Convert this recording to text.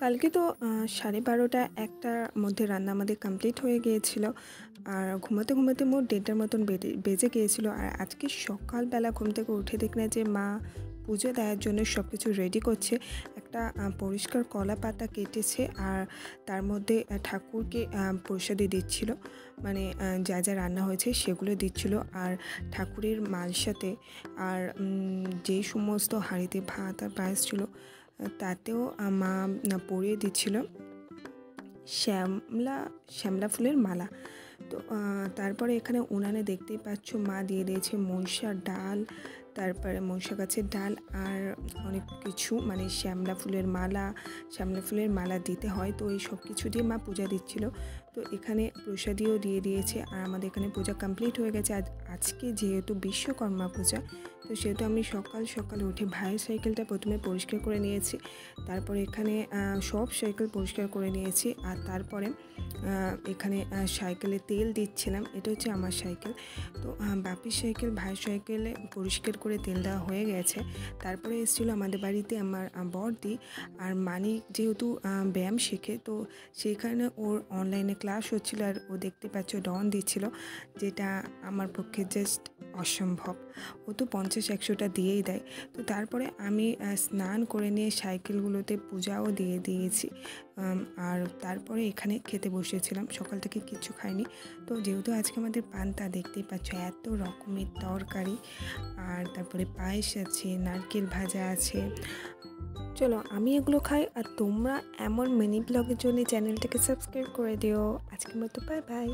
কালকে তো 12:30 1টার মধ্যে রান্না আমাদের কমপ্লিট হয়ে গিয়েছিল। আর ঘুমাতে, ঘুমাতে মোট 1:30টার মতন বেজে গিয়েছিল। আর আজকে সকালবেলা ঘুম থেকে উঠে দেখলাম যে মা পুজো দেওয়ার জন্য সব কিছু রেডি করছে। একটা পরিষ্কার কলা পাতা কেটেছে আর তার মধ্যে ঠাকুরকে প্রসাদী দিচ্ছিল। মানে যা, যা রান্না হয়েছে সেগুলো দিচ্ছিল। আর ঠাকুরের মালসাতে আর যেই সমস্ত হাঁড়িতে ভাত আর পায়েস ছিল তাতেও মা পরিয়ে দিচ্ছিল শ্যামলা ফুলের মালা। তো তারপরে এখানে উনানে দেখতেই পাচ্ছ মা দিয়ে দিয়েছে মনসা ডাল, তারপরে মনসা গাছের ডাল আর অনেক কিছু, মানে শ্যামলা ফুলের মালা দিতে হয়। তো এই সব কিছু দিয়ে মা পূজা দিচ্ছিল। তো এখানে প্রসাদীও দিয়ে দিয়েছে আর আমাদের এখানে পূজা কমপ্লিট হয়ে গেছে। আজকে যেহেতু বিশ্বকর্মা পূজা, তো সেহেতু আমি সকাল সকাল উঠে ভাইয়ের সাইকেলটা প্রথমে পরিষ্কার করে নিয়েছি। তারপরে এখানে সব সাইকেল পরিষ্কার করে নিয়েছি। আর তারপরে এখানে সাইকেলে তেল দিচ্ছিলাম। এটা হচ্ছে আমার সাইকেল। তো বাপির সাইকেল, ভাইয়ের সাইকেলে পরিষ্কার করে তেল দেওয়া হয়ে গেছে। তারপরে এসেছিলো আমাদের বাড়িতে আমার বড়দি। আর মানিক যেহেতু ব্যায়াম শেখে, তো সেইখানে ওর অনলাইনে ক্লাস হচ্ছিলো আর ও দেখতে পাচ্ছ ডন দিচ্ছিল, যেটা আমার পক্ষে জাস্ট অসম্ভব। ও তো 50-100টা দিয়েই দেয়। তো তারপরে আমি স্নান করে নিয়ে সাইকেলগুলোতে পূজাও দিয়ে দিয়েছি। আর তারপরে এখানে খেতে বসেছিলাম। সকাল থেকে কিছু খাইনি। তো যেহেতু আজকে আমাদের পান্তা, দেখতেই পাচ্ছ এত রকমের তরকারি, আর তারপরে পায়েস আছে, নারকেল ভাজা আছে। চলো আমি এগুলো খাই, আর তোমরা এমন মিনি ব্লগের জন্য চ্যানেলটাকে সাবস্ক্রাইব করে দিও। আজকের মতো বাই বাই।